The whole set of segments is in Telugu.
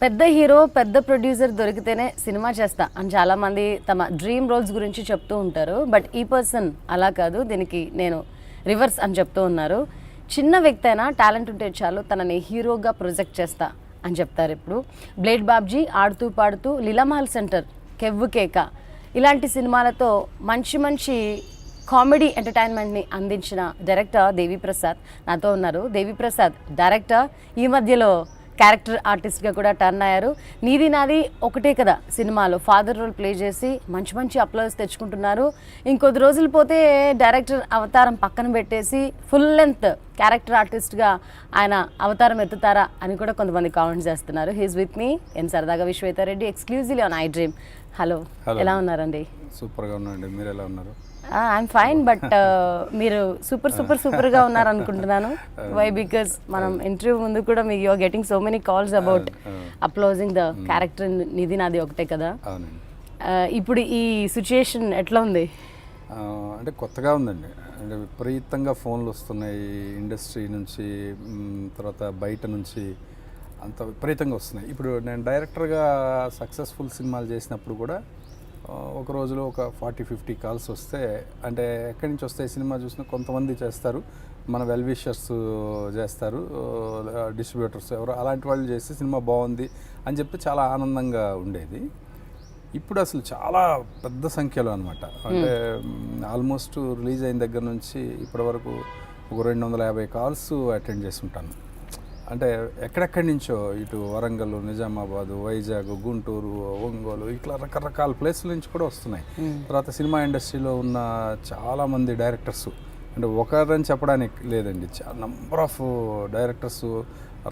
పెద్ద హీరో పెద్ద ప్రొడ్యూసర్ దొరికితేనే సినిమా చేస్తా అని చాలామంది తమ డ్రీమ్ రోల్స్ గురించి చెప్తూ ఉంటారు. బట్ ఈ పర్సన్ అలా కాదు, దీనికి నేను రివర్స్ అని చెప్తూ ఉన్నారు. చిన్న వ్యక్తి అయినా టాలెంట్ ఉంటే చాలు తనని హీరోగా ప్రొజెక్ట్ చేస్తా అని చెప్తారు. ఇప్పుడు బ్లేడ్ బాబ్జీ, ఆడుతూ పాడుతూ, లీలామహల్ సెంటర్, కెవ్వు కేక ఇలాంటి సినిమాలతో మంచి మంచి కామెడీ ఎంటర్టైన్మెంట్ని అందించిన డైరెక్టర్ దేవిప్రసాద్ నాతో ఉన్నారు. దేవిప్రసాద్ డైరెక్టర్, ఈ మధ్యలో క్యారెక్టర్ ఆర్టిస్ట్గా కూడా టర్న్ అయ్యారు. నీది నాది ఒకటే కదా సినిమాలో ఫాదర్ రోల్ ప్లే చేసి మంచి మంచి అప్లాస్ తెచ్చుకుంటున్నారు. ఇంకొద్ది రోజులు పోతే డైరెక్టర్ అవతారం పక్కన పెట్టేసి ఫుల్ లెంత్ క్యారెక్టర్ ఆర్టిస్ట్గా ఆయన అవతారం ఎత్తుతారా అని కూడా కొంతమంది కామెంట్స్ చేస్తున్నారు. హీస్ విత్ మీ ఎన్ సరదాగా Vishwetha Reddy, exclusively on iDream. Hello, ఎలా ఉన్నారండి? సూపర్గా ఉన్నారండి, మీరు ఎలా ఉన్నారు? ఐఎమ్ ఫైన్, బట్ మీరు సూపర్గా ఉన్నారు అనుకుంటున్నాను. వై? బికాస్ మనం ఇంటర్వ్యూ ముందు కూడా మీ you are getting so many calls about applauding the character నీది నాది ఒకటే కదా. ఇప్పుడు ఈ సిచ్యుయేషన్ ఎట్లా ఉంది? అంటే కొత్తగా ఉందండి. అంటే విపరీతంగా ఫోన్లు వస్తున్నాయి ఇండస్ట్రీ నుంచి, తర్వాత బయట నుంచి అంత విపరీతంగా వస్తున్నాయి. ఇప్పుడు నేను డైరెక్టర్గా సక్సెస్ఫుల్ సినిమాలు చేసినప్పుడు కూడా ఒక రోజులో ఒక 40-50 కాల్స్ వస్తే, అంటే ఎక్కడి నుంచి వస్తాయి సినిమా చూసినా కొంతమంది చేస్తారు, మన వెల్ విషర్స్ చేస్తారు, డిస్ట్రిబ్యూటర్స్ ఎవరు అలాంటి వాళ్ళు చేసి సినిమా బాగుంది అని చెప్పి చాలా ఆనందంగా ఉండేది. ఇప్పుడు అసలు చాలా పెద్ద సంఖ్యలో అనమాట. అంటే ఆల్మోస్ట్ రిలీజ్ అయిన దగ్గర నుంచి ఇప్పటి వరకు ఒక 250 కాల్స్ అటెండ్ చేసి ఉంటాను. అంటే ఎక్కడెక్కడి నుంచో, ఇటు వరంగల్, నిజామాబాదు, వైజాగ్, గుంటూరు, ఒంగోలు, ఇట్లా రకరకాల ప్లేసుల నుంచి కూడా వస్తున్నాయి. తర్వాత సినిమా ఇండస్ట్రీలో ఉన్న చాలామంది డైరెక్టర్స్, అంటే ఒకరని చెప్పడానికి లేదండి, number of directors,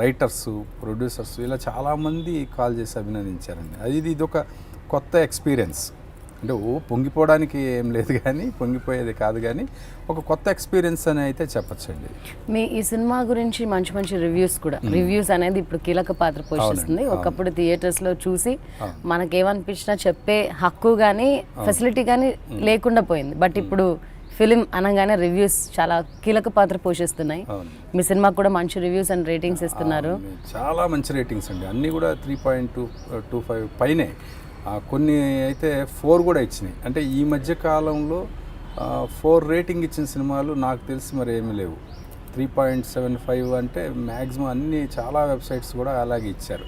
writers, producers ఇలా చాలామంది కాల్ చేసి అభినందించారండి. ఇది ఒక కొత్త ఎక్స్పీరియన్స్. అంటే పొంగిపోవడానికి ఏం లేదు, కానీ పొంగిపోయేది కాదు, కానీ ఒక కొత్త ఎక్స్పీరియన్స్ అని అయితే చెప్పచ్చండి. మీ ఈ సినిమా గురించి మంచి రివ్యూస్ కూడా, రివ్యూస్ అనేది ఇప్పుడు కీలక పాత్ర పోషిస్తుంది. ఒకప్పుడు థియేటర్స్లో చూసి మనకేమనిపించినా చెప్పే హక్కు కానీ ఫెసిలిటీ కానీ లేకుండా పోయింది. బట్ ఇప్పుడు ఫిలిం అనగానే రివ్యూస్ చాలా కీలక పాత్ర పోషిస్తున్నాయి. మీ సినిమా కూడా మంచి రివ్యూస్ అండ్ రేటింగ్స్ ఇస్తున్నారు. చాలా మంచి రేటింగ్స్ అండి, అన్నీ కూడా 3.25 పైనే. కొన్ని అయితే 4 కూడా ఇచ్చినాయి. అంటే ఈ మధ్య కాలంలో 4 రేటింగ్ ఇచ్చిన సినిమాలు నాకు తెలిసి మరి ఏమీ లేవు. 3.75 అంటే మ్యాక్సిమం అన్ని చాలా వెబ్సైట్స్ కూడా అలాగే ఇచ్చారు.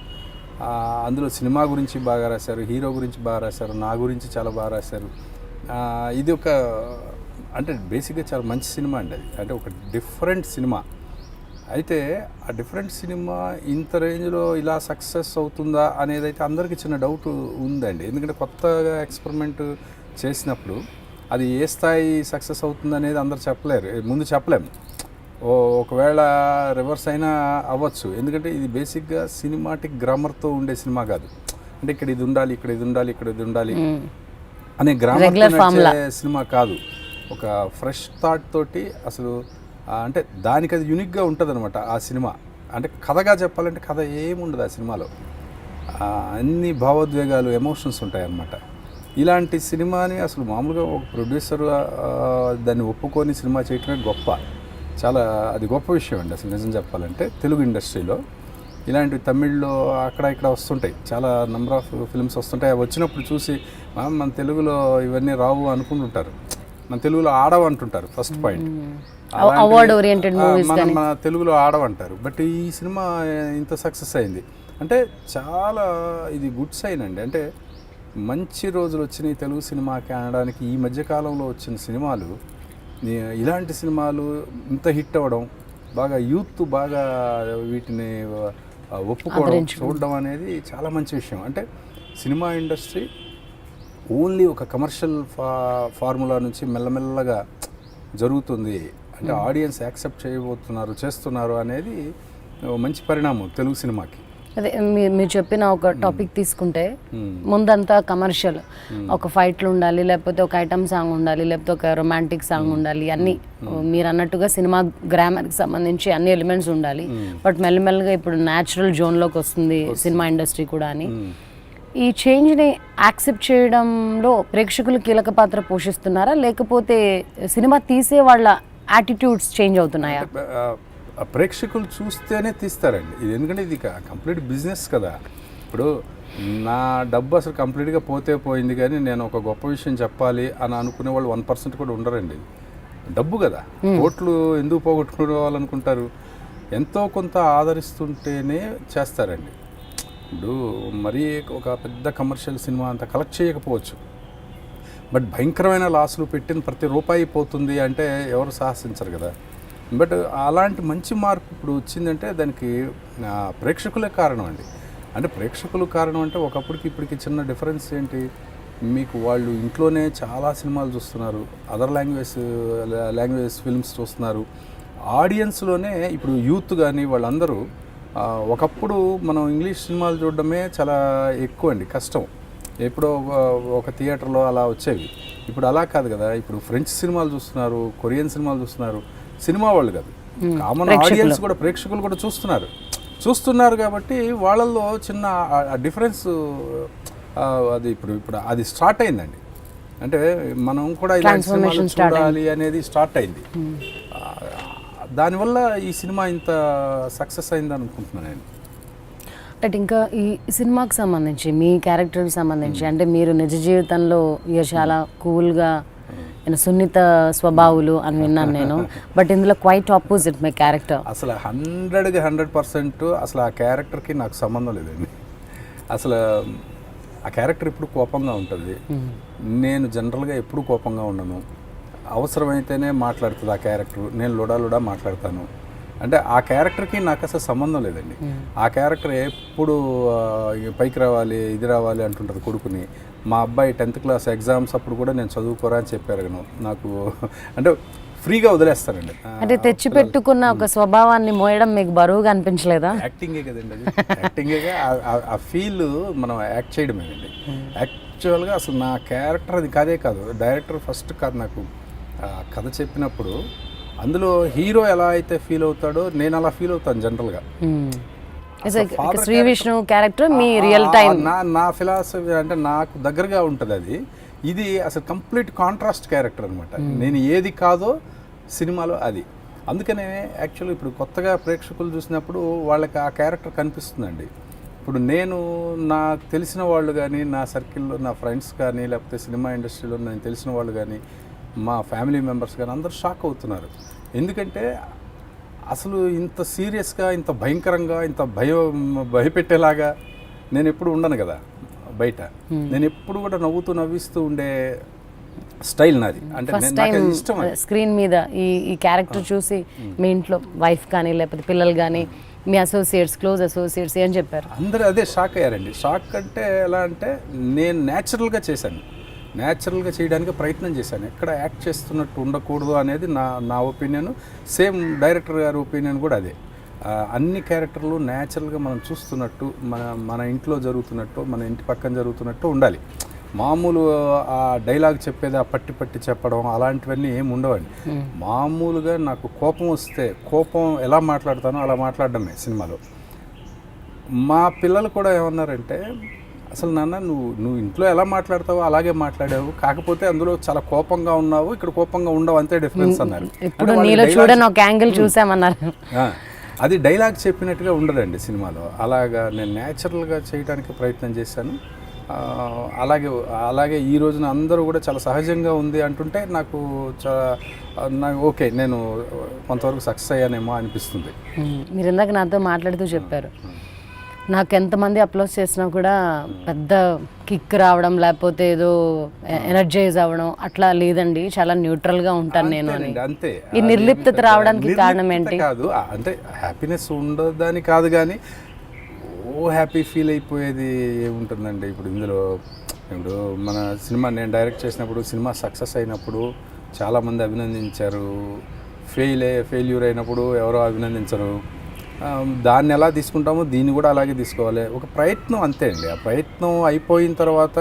అందులో సినిమా గురించి బాగా రాశారు, హీరో గురించి బాగా రాశారు, నా గురించి చాలా బాగా రాశారు. ఇది ఒక అంటే బేసిక్గా చాలా మంచి సినిమా అండి అది. అంటే ఒక డిఫరెంట్ సినిమా. అయితే ఆ డిఫరెంట్ సినిమా ఇంత రేంజ్లో ఇలా సక్సెస్ అవుతుందా అనేది అయితే అందరికీ చిన్న డౌట్ ఉందండి. ఎందుకంటే కొత్తగా ఎక్స్పెరిమెంట్ చేసినప్పుడు అది ఏ స్థాయి సక్సెస్ అవుతుంది అనేది అందరు చెప్పలేరు, ముందు చెప్పలేము. ఒకవేళ రివర్స్ అయినా అవ్వచ్చు. ఎందుకంటే ఇది బేసిక్గా సినిమాటిక్ గ్రామర్తో ఉండే సినిమా కాదు. అంటే ఇక్కడ ఇది ఉండాలి, ఇక్కడ ఇది ఉండాలి, ఇక్కడ ఇది ఉండాలి అనే గ్రామర్ సినిమా కాదు. ఒక ఫ్రెష్ థాట్ తోటి అసలు, అంటే దానికి అది యూనిక్గా ఉంటుంది అనమాట ఆ సినిమా. అంటే కథగా చెప్పాలంటే కథ ఏముండదు ఆ సినిమాలో, అన్ని భావోద్వేగాలు, ఎమోషన్స్ ఉంటాయి అన్నమాట. ఇలాంటి సినిమాని అసలు మామూలుగా ఒక ప్రొడ్యూసర్ దాన్ని ఒప్పుకొని సినిమా చేయటమే గొప్ప, చాలా అది గొప్ప విషయం అండి అసలు నిజం చెప్పాలంటే. తెలుగు ఇండస్ట్రీలో ఇలాంటివి తమిళ్లో అక్కడ ఇక్కడ వస్తుంటాయి, చాలా నెంబర్ ఆఫ్ ఫిల్మ్స్ వస్తుంటాయి. వచ్చినప్పుడు చూసి మన తెలుగులో ఇవన్నీ రావు అనుకుంటుంటారు, మన తెలుగులో ఆడవంటుంటారు. First point, award oriented movies మన తెలుగులో ఆడవంటారు. బట్ ఈ సినిమా ఇంత సక్సెస్ అయింది అంటే చాలా ఇది గుడ్ సైన్ అండి. అంటే మంచి రోజులు వచ్చినాయి తెలుగు సినిమాకి అనడానికి. ఈ మధ్యకాలంలో వచ్చిన సినిమాలు, ఇలాంటి సినిమాలు ఇంత హిట్ అవ్వడం, బాగా యూత్ బాగా వీటిని ఒప్పుకోవడం, చూడడం అనేది చాలా మంచి విషయం. అంటే సినిమా ఇండస్ట్రీ ఓన్లీ ఒక కమర్షియల్ ఫార్ములా నుంచి మెల్లమెల్లగా జరుగుతుంది. అంటే ఆడియన్స్ యాక్సెప్ట్ చేస్తున్నారు అనేది మంచి పరిణామం తెలుగు సినిమాకి. అదే మీరు చెప్పిన ఒక టాపిక్ తీసుకుంటే, ముందంతా కమర్షియల్, ఒక ఫైట్లు ఉండాలి, లేకపోతే ఒక ఐటమ్ సాంగ్ ఉండాలి, లేకపోతే ఒక రొమాంటిక్ సాంగ్ ఉండాలి, అన్నీ మీరు అన్నట్టుగా సినిమా గ్రామర్కి సంబంధించి అన్ని ఎలిమెంట్స్ ఉండాలి. బట్ మెల్లమెల్లగా ఇప్పుడు న్యాచురల్ జోన్లోకి వస్తుంది సినిమా ఇండస్ట్రీ కూడా అని. ఈ చేంజ్ని యాక్సెప్ట్ చేయడంలో ప్రేక్షకులు కీలక పాత్ర పోషిస్తున్నారా, లేకపోతే సినిమా తీసే వాళ్ళ యాటిట్యూడ్స్ చేంజ్ అవుతున్నాయా? ప్రేక్షకులు చూస్తేనే తీస్తారండి ఇది, ఎందుకంటే ఇది కంప్లీట్ బిజినెస్ కదా. ఇప్పుడు నా డబ్బు అసలు కంప్లీట్గా పోతే పోయింది, కానీ నేను ఒక గొప్ప విషయం చెప్పాలి అని అనుకునే వాళ్ళు 1% కూడా ఉండరండి. డబ్బు కదా, కోట్లు ఎందుకు పోగొట్టుకోవాలనుకుంటారు? ఎంతో కొంత ఆదరిస్తుంటేనే చేస్తారండి. ఇప్పుడు మరీ ఒక పెద్ద కమర్షియల్ సినిమా అంత కలెక్ట్ చేయకపోవచ్చు, బట్ భయంకరమైన లాసులు పెట్టిన ప్రతి రూపాయి పోతుంది అంటే ఎవరు సాహసించరు కదా. బట్ అలాంటి మంచి మార్పు ఇప్పుడు వచ్చిందంటే దానికి ప్రేక్షకులే కారణం అండి. అంటే ప్రేక్షకులు కారణం అంటే ఒకప్పటికి ఇప్పటికి చిన్న డిఫరెన్స్ ఏంటి, మీకు వాళ్ళు ఇంట్లోనే చాలా సినిమాలు చూస్తున్నారు, అదర్ లాంగ్వేజ్ ఫిల్మ్స్ చూస్తున్నారు. ఆడియన్స్లోనే ఇప్పుడు యూత్ కానీ వాళ్ళందరూ ఒకప్పుడు మనం ఇంగ్లీష్ సినిమాలు చూడడమే చాలా ఎక్కువ అండి, కష్టం. ఎప్పుడో ఒక థియేటర్లో అలా వచ్చేవి. ఇప్పుడు అలా కాదు కదా, ఇప్పుడు ఫ్రెంచ్ సినిమాలు చూస్తున్నారు, కొరియన్ సినిమాలు చూస్తున్నారు. సినిమా వాళ్ళు కాదు, కామన్ ఆడియన్స్ కూడా, ప్రేక్షకులు కూడా చూస్తున్నారు కాబట్టి వాళ్ళల్లో చిన్న డిఫరెన్స్ అది ఇప్పుడు అది స్టార్ట్ అయిందండి. అంటే మనం కూడా ఇలాంటి సినిమాలు చూడాలి అనేది స్టార్ట్ అయింది. దానివల్ల ఈ సినిమా ఇంత సక్సెస్ అయిందని అనుకుంటున్నాను నేను. అంటే ఇంకా ఈ సినిమాకి సంబంధించి మీ క్యారెక్టర్కి సంబంధించి, అంటే మీరు నిజ జీవితంలో చాలా కూల్గా సున్నిత స్వభావులు అని విన్నాను నేను, బట్ ఇందులో క్వైట్ ఆపోజిట్ మీ క్యారెక్టర్. అసలు 100% అసలు ఆ క్యారెక్టర్కి నాకు సంబంధం లేదండి. అసలు ఆ క్యారెక్టర్ ఎప్పుడు కోపంగా ఉంటుంది. నేను జనరల్గా ఎప్పుడు కోపంగా ఉండను. అవసరమైతేనే మాట్లాడుతుంది ఆ క్యారెక్టర్. నేను లుడా మాట్లాడతాను. అంటే ఆ క్యారెక్టర్కి నాకు అసలు సంబంధం లేదండి. ఆ క్యారెక్టర్ ఎప్పుడు పైకి రావాలి, ఇది రావాలి అంటుంటుంది కొడుకుని. మా అబ్బాయి 10th క్లాస్ ఎగ్జామ్స్ అప్పుడు కూడా నేను చదువుకోరా అని చెప్పారు నాకు. అంటే ఫ్రీగా వదిలేస్తానండి. అంటే తెచ్చిపెట్టుకున్న ఒక స్వభావాన్ని మోయడం మీకు బరువుగా అనిపించలేదా? యాక్టింగే కదండి అది, యాక్టింగే. ఆ ఫీల్ మనం యాక్ట్ చేయడమేనండి. యాక్చువల్గా అసలు నా క్యారెక్టర్ అది కాదే కాదు. డైరెక్టర్ ఫస్ట్ కాదు నాకు కథ చెప్పినప్పుడు అందులో హీరో ఎలా అయితే ఫీల్ అవుతాడో నేను అలా ఫీల్ అవుతాను జనరల్గా. శ్రీ విష్ణు క్యారెక్టర్ మీ రియల్ టైం నా ఫిలాసఫీ అంటే నాకు దగ్గరగా ఉంటుంది అది. ఇది అసలు కంప్లీట్ కాంట్రాస్ట్ క్యారెక్టర్ అనమాట. నేను ఏది కాదో సినిమాలో అది. అందుకనే యాక్చువల్లీ ఇప్పుడు కొత్తగా ప్రేక్షకులు చూసినప్పుడు వాళ్ళకి ఆ క్యారెక్టర్ కనిపిస్తుందండి. ఇప్పుడు నేను నాకు తెలిసిన వాళ్ళు కానీ, నా సర్కిల్లో నా ఫ్రెండ్స్ కానీ, లేకపోతే సినిమా ఇండస్ట్రీలో నేను తెలిసిన వాళ్ళు కానీ, మా ఫ్యామిలీ మెంబర్స్ కానీ అందరూ షాక్ అవుతున్నారు. ఎందుకంటే అసలు ఇంత సీరియస్గా, ఇంత భయంకరంగా, ఇంత భయపెట్టేలాగా నేను ఎప్పుడు ఉండను కదా బయట. నేను ఎప్పుడు కూడా నవ్విస్తూ ఉండే స్టైల్ నాది. అంటే నాకు ఇష్టం. స్క్రీన్ మీద ఈ క్యారెక్టర్ చూసి మీ ఇంట్లో వైఫ్ కానీ లేకపోతే పిల్లలు కానీ మీ అసోసియేట్స్, క్లోజ్ అసోసియేట్స్ ఏం చెప్పారు? అందరూ అదే షాక్ అయ్యారండి. షాక్ అంటే ఎలా అంటే నేను న్యాచురల్గా చేశాను, న్యాచురల్గా చేయడానికి ప్రయత్నం చేశాను. ఎక్కడ యాక్ట్ చేస్తున్నట్టు ఉండకూడదు అనేది నా ఒపీనియన్. సేమ్ డైరెక్టర్ గారి ఒపీనియన్ కూడా అదే. అన్ని క్యారెక్టర్లు న్యాచురల్గా మనం చూస్తున్నట్టు, మన ఇంట్లో జరుగుతున్నట్టు, మన ఇంటి పక్కన జరుగుతున్నట్టు ఉండాలి. మామూలు ఆ డైలాగ్ చెప్పేది ఆ పట్టి చెప్పడం అలాంటివన్నీ ఏమి ఉండవండి. మామూలుగా నాకు కోపం వస్తే కోపం ఎలా మాట్లాడతానో అలా మాట్లాడడమే సినిమాలో. మా పిల్లలు కూడా ఏమన్నారంటే, అసలు నాన్న నువ్వు ఇంట్లో ఎలా మాట్లాడతావో అలాగే మాట్లాడావు, కాకపోతే అందులో చాలా కోపంగా ఉన్నావు, ఇక్కడ కోపంగా ఉండవు, అంతే డిఫరెన్స్ అన్నారు. అది డైలాగ్ చెప్పినట్టుగా ఉండదండి సినిమాలో. అలాగా నేను న్యాచురల్గా చేయడానికి ప్రయత్నం చేశాను. అలాగే ఈ రోజున అందరూ కూడా చాలా సహజంగా ఉంది అంటుంటే నాకు ఓకే, నేను కొంతవరకు సక్సెస్ అయ్యానేమో అనిపిస్తుంది. మీరు ఇందాక నాతో మాట్లాడుతూ చెప్పారు, నాకు ఎంతమంది అప్లోడ్ చేసినా కూడా పెద్ద కిక్ రావడం లేకపోతే ఏదో ఎనర్జైజ్ అవ్వడం అట్లా లేదండి, చాలా న్యూట్రల్గా ఉంటాను నేను అని. అంతే. ఈ నిర్లిప్తత రావడానికి కారణం ఏంటి? కాదు అంటే హ్యాపీనెస్ ఉండదని కాదు, కానీ హ్యాపీ ఫీల్ అయిపోయేది ఏముంటుందండి. ఇప్పుడు మన సినిమా నేను డైరెక్ట్ చేసినప్పుడు, సినిమా సక్సెస్ అయినప్పుడు చాలామంది అభినందించారు. ఫెయిల్యూర్ అయినప్పుడు ఎవరో అభినందించరు. దాన్ని ఎలా తీసుకుంటామో దీన్ని కూడా అలాగే తీసుకోవాలి. ఒక ప్రయత్నం అంతే అండి. ఆ ప్రయత్నం అయిపోయిన తర్వాత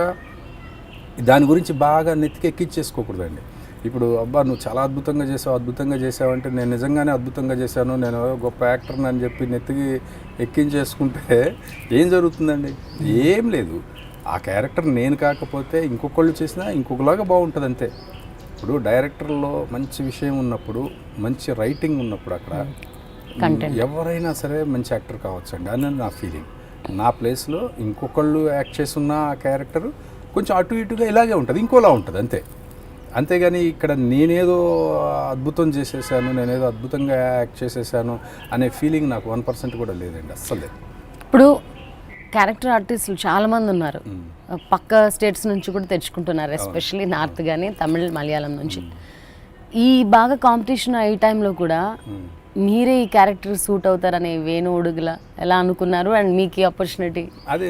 దాని గురించి బాగా నెత్తికెక్కించేసుకోకూడదండి. ఇప్పుడు అబ్బా నువ్వు చాలా అద్భుతంగా చేసావు అంటే నేను నిజంగానే అద్భుతంగా చేశాను, నేను గొప్ప యాక్టర్ని అని చెప్పి నెత్తికి ఎక్కించేసుకుంటే ఏం జరుగుతుందండి? ఏం లేదు. ఆ క్యారెక్టర్ నేను కాకపోతే ఇంకొకళ్ళు చేసినా ఇంకొకలాగా బాగుంటుంది అంతే. ఇప్పుడు డైరెక్టర్లో మంచి విషయం ఉన్నప్పుడు, మంచి రైటింగ్ ఉన్నప్పుడు అక్కడ ఎవరైనా సరే మంచి యాక్టర్ కావచ్చండి అని నా ఫీలింగ్. నా ప్లేస్లో ఇంకొకళ్ళు యాక్ట్ చేస్తున్న ఆ క్యారెక్టర్ కొంచెం అటు ఇటుగా ఇలాగే ఉంటుంది, ఇంకోలా ఉంటుంది అంతే. అంతేగాని ఇక్కడ నేనేదో అద్భుతం చేసేసాను, నేనేదో అద్భుతంగా యాక్ట్ చేసేసాను అనే ఫీలింగ్ నాకు 1% కూడా లేదండి, అస్సలు లేదు. ఇప్పుడు క్యారెక్టర్ ఆర్టిస్టులు చాలామంది ఉన్నారు, పక్క స్టేట్స్ నుంచి కూడా తెచ్చుకుంటున్నారు, ఎస్పెషల్లీ నార్త్ కానీ తమిళ్ మలయాళం నుంచి. ఈ బాగా కాంపిటీషన్ ఈ టైంలో కూడా మీరే ఈ క్యారెక్టర్ సూట్ అవుతారని వేణు ఉడుగుల ఎలా అనుకున్నారు, అండ్ మీకు ఈ ఆపర్చునిటీ అదే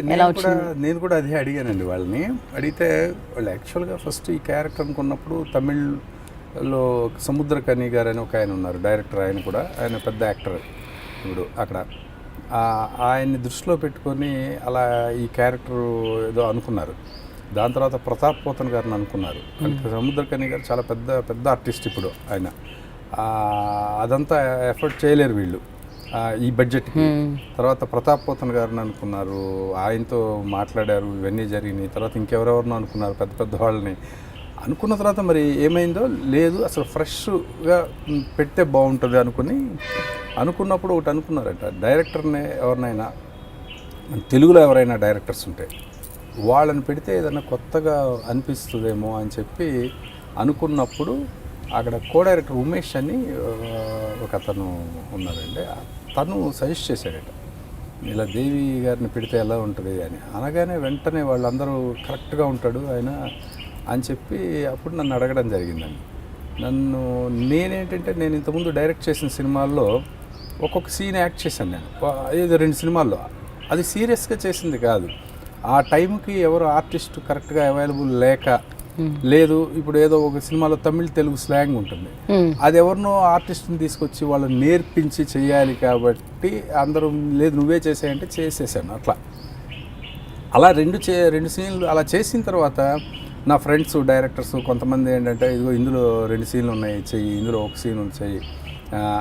నేను కూడా అదే అడిగానండి వాళ్ళని. అడిగితే వాళ్ళు యాక్చువల్గా ఫస్ట్ ఈ క్యారెక్టర్ అనుకున్నప్పుడు తమిళ్లో సముద్రకని గారు అని ఒక ఆయన ఉన్నారు డైరెక్టర్, ఆయన కూడా ఆయన పెద్ద యాక్టర్ ఇప్పుడు అక్కడ. ఆయన్ని దృష్టిలో పెట్టుకొని అలా ఈ క్యారెక్టర్ ఏదో అనుకున్నారు. దాని తర్వాత ప్రతాప్ పోతన్ గారిని అనుకున్నారు. సముద్రకని గారు చాలా పెద్ద ఆర్టిస్ట్ ఇప్పుడు ఆయన. అదంతా ఎఫర్ట్ చేయలేరు వీళ్ళు ఈ బడ్జెట్కి. తర్వాత ప్రతాప్ పోతన్ గారిని అనుకున్నారు, ఆయనతో మాట్లాడారు, ఇవన్నీ జరిగినాయి. తర్వాత ఇంకెవరెవరినో అనుకున్నారు, పెద్ద వాళ్ళని అనుకున్న తర్వాత మరి ఏమైందో లేదు, అసలు ఫ్రెష్గా పెడితే బాగుంటుంది అనుకున్నప్పుడు ఒకటి అనుకున్నారట, డైరెక్టర్ని ఎవరినైనా తెలుగులో ఎవరైనా డైరెక్టర్స్ ఉంటే వాళ్ళని పెడితే ఏదైనా కొత్తగా అనిపిస్తుందేమో అని చెప్పి అనుకున్నప్పుడు అక్కడ కో డైరెక్టర్ ఉమేష్ అని ఒక అతను ఉన్నారండి, తను సజెస్ట్ చేశాడట ఇలా దేవి గారిని పెడితే ఎలా ఉంటుంది అని. అనగానే వెంటనే వాళ్ళందరూ కరెక్ట్గా ఉంటాడు ఆయన అని చెప్పి అప్పుడు నన్ను అడగడం జరిగిందండి. నేనేంటంటే నేను ఇంతకుముందు డైరెక్ట్ చేసిన సినిమాల్లో ఒక్కొక్క సీన్ యాక్ట్ చేశాను నేను, ఏదో 2 సినిమాల్లో. అది సీరియస్గా చేసింది కాదు, ఆ టైంకి ఎవరు ఆర్టిస్ట్ కరెక్ట్గా అవైలబుల్ లేదు. ఇప్పుడు ఏదో ఒక సినిమాలో తమిళ్ తెలుగు స్లాంగ్ ఉంటుంది, అది ఎవరినో ఆర్టిస్ట్ని తీసుకొచ్చి వాళ్ళని నేర్పించి చేయాలి కాబట్టి అందరూ లేదు నువ్వే చేసాయంటే చేసేసాను. అలా రెండు సీన్లు అలా చేసిన తర్వాత నా ఫ్రెండ్స్ డైరెక్టర్స్ కొంతమంది ఏంటంటే ఇదిగో ఇందులో 2 సీన్లు ఉన్నాయి చెయ్యి, ఇందులో ఒక సీన్ చెయ్యి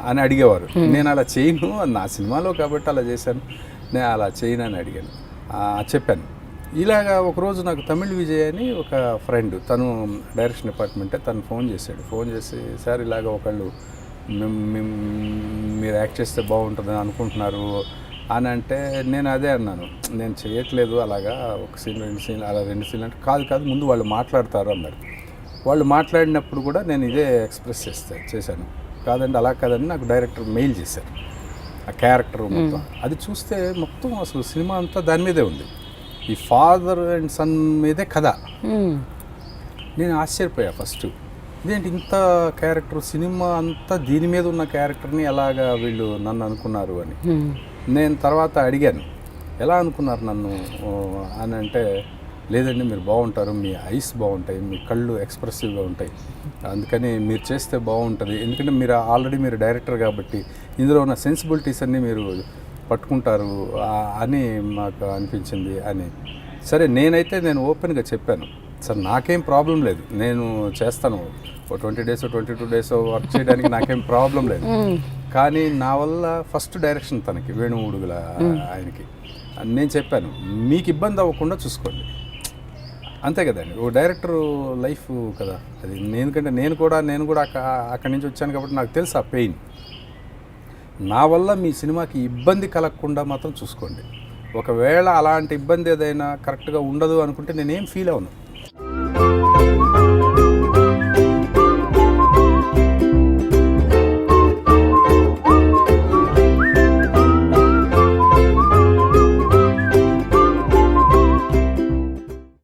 అని అడిగేవారు. నేను అలా చేయను, నా సినిమాలో కాబట్టి అలా చేశాను, నేను అలా చేయను అని అడిగాను, చెప్పాను. ఇలాగా ఒకరోజు నాకు తమిళ్ విజయ్ అని ఒక ఫ్రెండ్, తను డైరెక్షన్ డిపార్ట్మెంటే, తను ఫోన్ చేసి సార్ ఇలాగ ఒకళ్ళు మీరు యాక్ట్ చేస్తే బాగుంటుందని అనుకుంటున్నారు అని అంటే నేను అదే అన్నాను, నేను చేయట్లేదు అలాగా, ఒక సీన్ 2 సీన్లు అలా 2 సీన్లు అంటే కాదు ముందు వాళ్ళు మాట్లాడతారు అన్నారు. వాళ్ళు మాట్లాడినప్పుడు కూడా నేను ఇదే ఎక్స్ప్రెస్ చేశాను, కాదండి అలా కాదని నాకు డైరెక్టర్ మెయిల్ చేశారు ఆ క్యారెక్టర్ మొత్తం. అది చూస్తే మొత్తం అసలు సినిమా అంతా దాని మీదే ఉంది, ఈ ఫాదర్ అండ్ సన్ మీదే కథ. నేను ఆశ్చర్యపోయా ఫస్ట్, ఇదేంటి ఇంత క్యారెక్టర్, సినిమా అంతా దీని మీద ఉన్న క్యారెక్టర్ని ఎలాగా వీళ్ళు నన్ను అనుకున్నారు అని. నేను తర్వాత అడిగాను ఎలా అనుకున్నారు నన్ను అని అంటే, లేదండి మీరు బాగుంటారు, మీ ఐస్ బాగుంటాయి, మీ కళ్ళు ఎక్స్ప్రెసివ్గా ఉంటాయి, అందుకని మీరు చేస్తే బాగుంటుంది, ఎందుకంటే మీరు డైరెక్టర్ కాబట్టి ఇందులో ఉన్న సెన్సిబిలిటీస్ అన్నీ మీరు పట్టుకుంటారు అని మాకు అనిపించింది అని. సరే నేను ఓపెన్గా చెప్పాను, సార్ నాకేం ప్రాబ్లం లేదు, నేను చేస్తాను, 20 days 22 days వర్క్ చేయడానికి నాకేం ప్రాబ్లం లేదు, కానీ నా వల్ల ఫస్ట్ డైరెక్షన్ తనకి వేణు ఉడుగుల ఆయనకి నేను చెప్పాను, మీకు ఇబ్బంది అవ్వకుండా చూసుకోండి, అంతే కదండి ఓ డైరెక్టర్ లైఫ్ కదా అది. ఎందుకంటే నేను కూడా అక్కడి నుంచి వచ్చాను కాబట్టి నాకు తెలుసు ఆ పెయిన్. నా వల్ల మీ సినిమాకి ఇబ్బంది కలగకుండా మాత్రం చూసుకోండి, ఒకవేళ అలాంటి ఇబ్బంది ఏదైనా కరెక్ట్గా ఉండదు అనుకుంటే నేనేం ఫీల్ అవ్వను.